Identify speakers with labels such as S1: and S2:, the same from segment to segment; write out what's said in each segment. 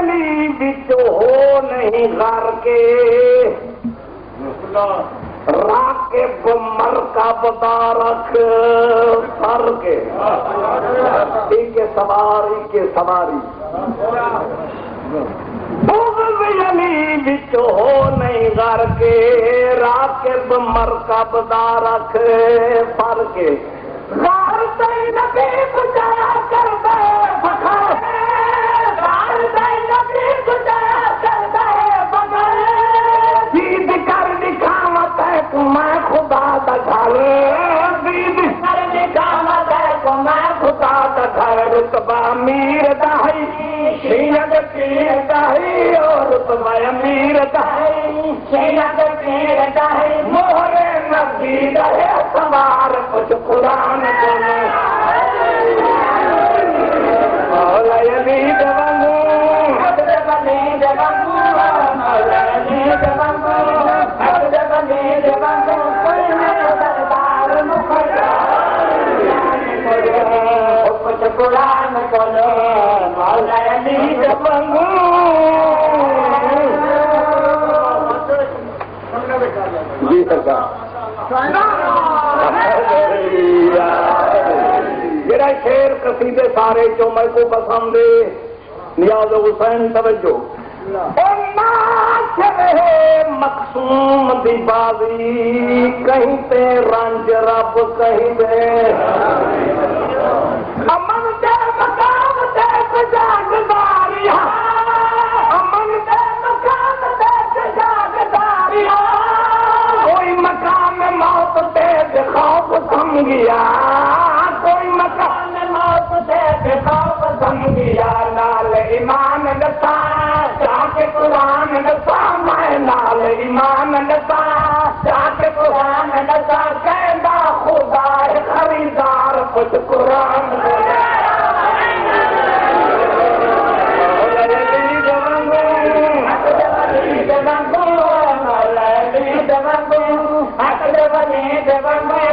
S1: علی بچ ہو نہیں غار کے راکب مرکب دارک سر کے سواری بغض علی بچ ہو نہیں غار کے راکب مرکب دارک سر کے غار تے نبی گزارا کر دے فخر غار تے نبی گزارا کر دے فخر جید کر دکھاوت ہے تو میں خدا دا گھر جید کر دکھاوت ہے تو میں خدا دا گھر رتبہ امیر دائی شیعہ پیر دائی اور رتبہ امیر دائی شیعہ پیر دائی مہر نبی دائی سوار کچھ قرآن بولے مولا علی جوانو حضرت علی جوانو مولا علی جوانو حضرت علی جوانو کوئی میرے دربار مخرا کچھ قرآن بولے مولا علی جوانو جی سرکار میرا شیر قصیدے سارے جو میں کو پسند ہے نیاز حسین توجہ مقصوم دی بازی کہیں پہ رنج رب کہیں پہ امن دے مقام دے جاگداریاں امن دے مقام دے جاگداریاں کوئی مقام موت دے خوف سمجھیا کوئی مقام موت دے خوف سمجھیا نال ایمان نسا جا کے قرآن نسا میں نال ایمان نسا جا کے قرآن نسا کہندا خدا خریدار کچھ قرآن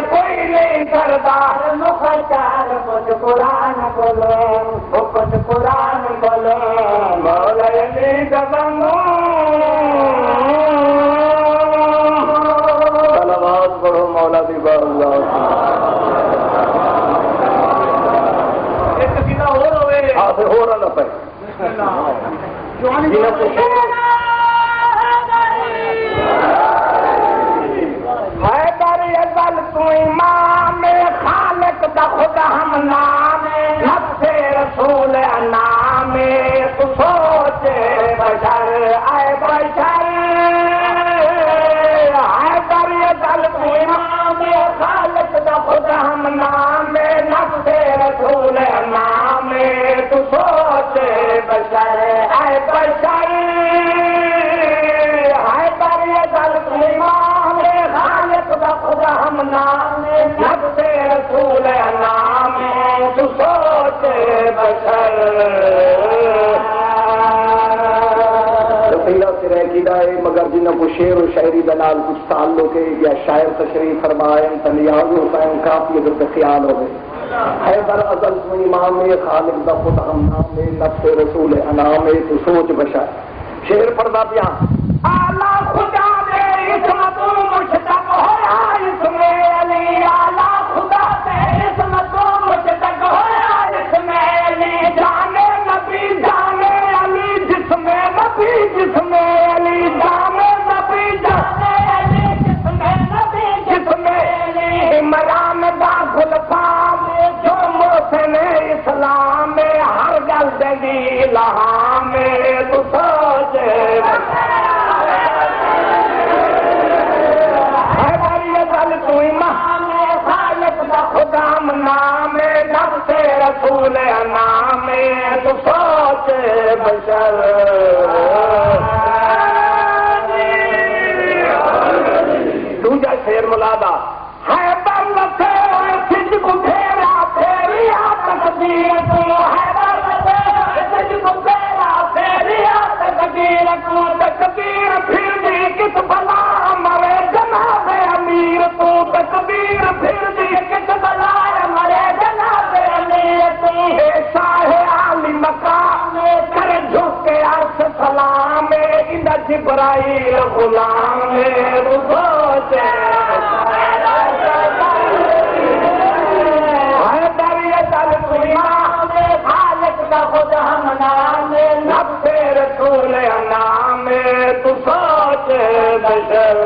S1: کوئی نہیں سردار مخچار کچھ قرآن بولو کچھ قرآن بولو مولا علی جوانو صلوات پڑھو مولا دی بارگاہ ایک قصیدہ اور ہوئے پھر ہو رہا پہ تو امام خالق دا خدا ہم نام نفس رسول انام تو سوچ بشر اے بشر ہے در دل تو امام خالق دا خدا ہم نام نفس رسول انام تو سوچ بشر اے بشر ہے در دل تو امام خالق دا خدا ہم نام نفس رسول نام تو سوچ بشر رفیہ سے رہ کی دائے مگر جنہوں کو شعر و شاعری دلال کچھ تعلق ہے یا شاعر تشریف فرمائیں تنیاز حسین کافی اگر خیال ہوئے حیدر ازل تو امام خالق دا خود ہم نام نفس رسول انام تو سوچ بشر شعر پڑھنا پیا اعلیٰ خدا نے عصمت مشتق ہویا اس میں علی اعلیٰ خدا نے عصمت مشتق ہویا اس میں علی جانے نبی جانے علی جس میں نبی جس میں علی جانے نبی جانے علی جس میں نبی جس میں علی عمران دا خلفاء جو محسن اسلام میں ہر گل دگی لہاں میں تو سوچ تو امام خالق دا خدا نام نفس رسول نام تو سوچ بشر دوجا شیر ملادا ہے بل سے سج کو پھیرا پھیری تقدیر کو ہے بل سے سج کو پھیرا پھیری تقدیر کو تقدیر پھر بھی کس بلا مرے جناب امیر تو تقدیر پھر بھی کس بلا مرے جناب امیر تو شاہ عالی مقام کر جھک کے جبرائیل غلام رسوچ خالق کا خود ہم نام نفس رسول نام تو سوچ بشر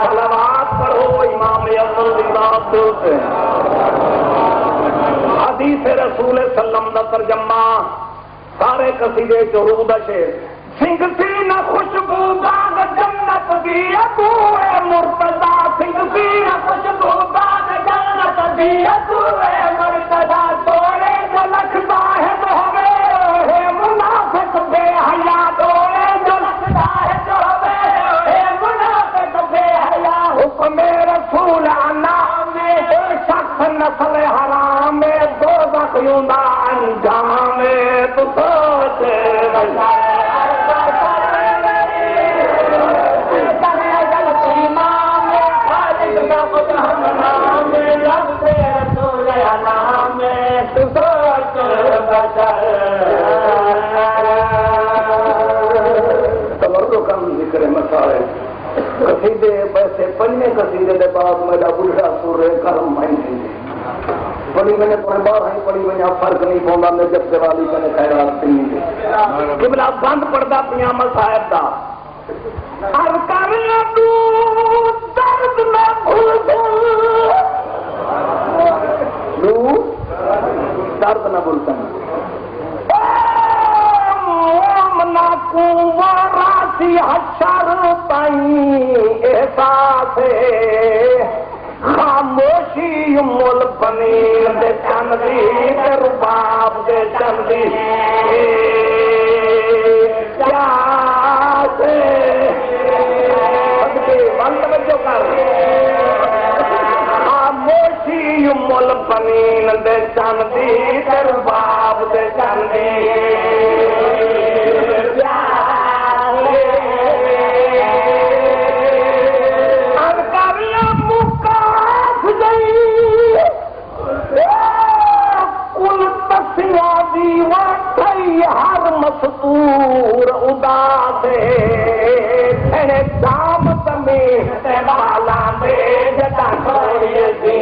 S1: صلوات پڑھو امام افضل حدیث رسول سلم دا ترجمہ سارے قصیدے جرود شیر سنگ سی نہ خوشبو باغ جنت دی ابو مرتضی سنگ سی نہ خوشبو باغ جنت دی ابو مرتضی توڑے جو لکھ صاحب ہوے ہے منافق بے حیا توڑے جو لکھ صاحب ہوے ہے منافق بے حیا حکم رسول اللہ میں شخص نسل حرام میں دوزخ یوندا انجام تو سوچ کم ذکر مسائل قصیدے ویسے پڑھنے قصیدے کے بعد میرا بڑھا سورے کرم مہینے پڑھی میں نے تمہیں بار ہی پڑھی میں نے فرق نہیں پاؤں میں جب سے والی میں نے خیرات سنی قبلہ بند پڑھتا پیا مسائل دا ہر کرنا تو درد میں بھول درد نہ بھولتا راسی حشر تائیں احساس خاموشی مل پنیر دے چندی رباب دے چندی خاموشی مل پنیر دے چندی رباب دے چندی ہر مستور اداس دام زمین بالا دے جدا چھوڑی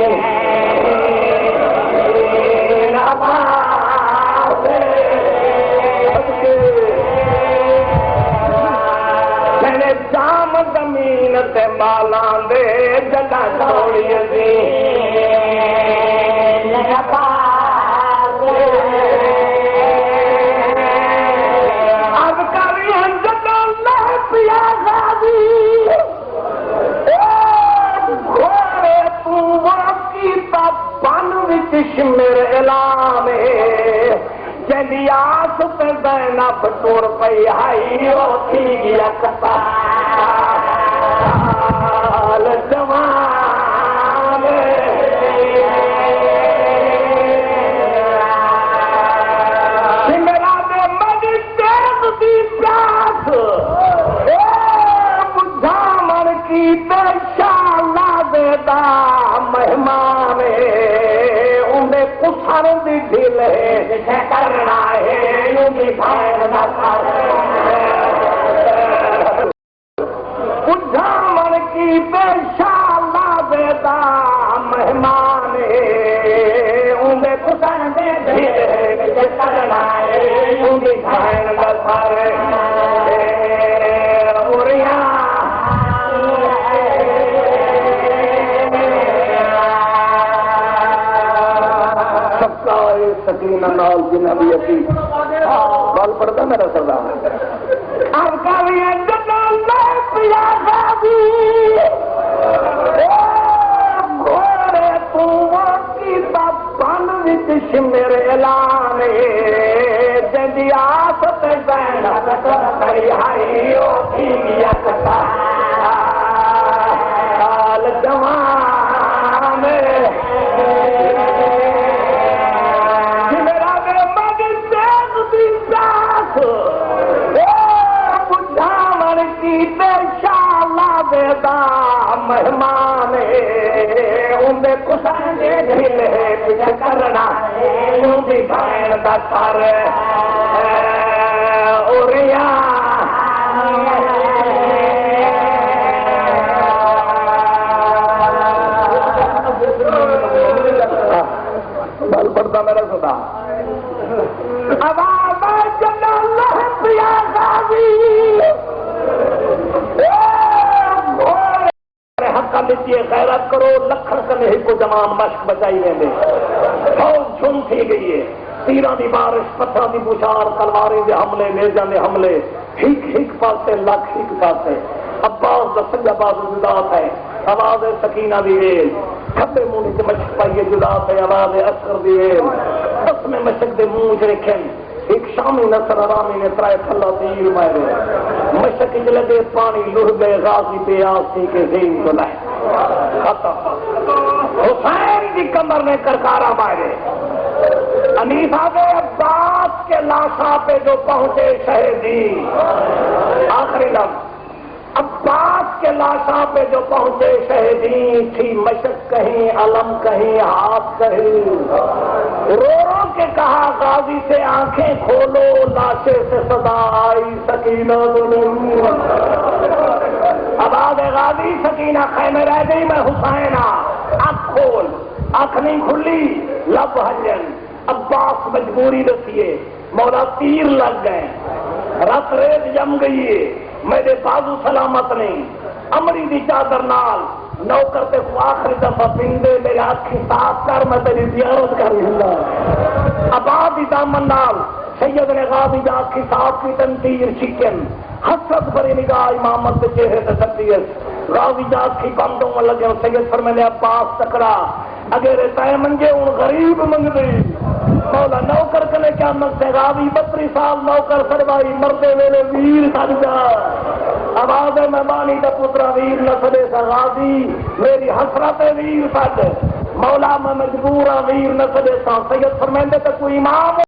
S1: دام زمین تے بالا دے جدا چھوڑی میرے اعلان جدی آس پہ زینب ٹور پئی ہائی وہ تھی گیا کپال جوان میرا دے مجھ تیز دی پیاس بجھا من کی بے شاءاللہ دے دا مہمان کسر دی دل ہے کرنا ہے یوں بھی بھائر نہ کر بجھا من کی بے شاءاللہ بیدا مہمان انہیں کسر دی دل ہے کرنا ہے یوں بھی بھائر نہ کر سکینہ نال جنبی اسی بال پڑھتا میرا سردار اب کبھی جنال میں پیا غازی گھوڑے تو کی بان وچ شمر اعلان جدی آس تے زینب کری ہائی او تھی گیا کال جوان مہمان اندے کسر دے دل ہے کرنا اندی بھائن دا سر اوریا دیتی ہے غیرت کرو لکھن کنے کو جمان مشق بچائی ویندے فوج جھوم تھی گئی ہے تیراں دی بارش پتھراں دی بوچھار تلواریں دے حملے نیزاں دے حملے ہک ہک پاسے لکھ ہک پاسے عباس دا سجا بازو جدا ہے آواز سکینہ دی ویل کھبے منہ وچ مشق پائیے جدا ہے آواز عسکر دی ویل اس میں مشق دے منہ وچ رکھن ایک شامی نصر آرامی نے ترائے پھلا تیر مارے مشق وچ لگے پانی لڑ گئے غازی پہ آسی کے زین تو لائے ختم حسین کی کمر نے کرکارا مارے انیسہ دے عباس کے لاشاں پہ جو پہنچے شہیدی آخری لفظ عباس کے لاشاں پہ جو پہنچے شہیدی تھی مشق کہیں علم کہیں ہاتھ کہیں رو رو کے کہا غازی سے آنکھیں کھولو لاشے سے صدا آئی سکینہ آواز غازی سکینہ خیمے رہ گئی میں حسین آنکھ کھول آنکھ نہیں کھلی لب حجن عباس مجبوری دسیے مولا تیر لگ گئے رت ریت جم گئی ہے میرے بازو سلامت نہیں امری دی چادر نال نوکر تے کو آخری دفعہ پیندے میرے آنکھی صاف کر میں تیری زیارت کر رہا آبادی دامن نال سید نے غازی دا آنکھی صاف کی تنتیر چکن حسرت بری نگاہ امامت دے چہرے تے تکتیس غازی دا آنکھی بندوں میں لگے سید فرمینے عباس تکڑا اگر تائے منگے ان غریب منگ دی مولا نوکر کنے کیا منگتے غازی 32 سال نوکر سروائی مردے ویلے ویر سج جا آواز میں بانی دا پترا ویر نہ سدے سا غازی میری حسرت ویر سج مولا میں مجبورا ویر نہ سدے سا سید فرمیندے تے کوئی امام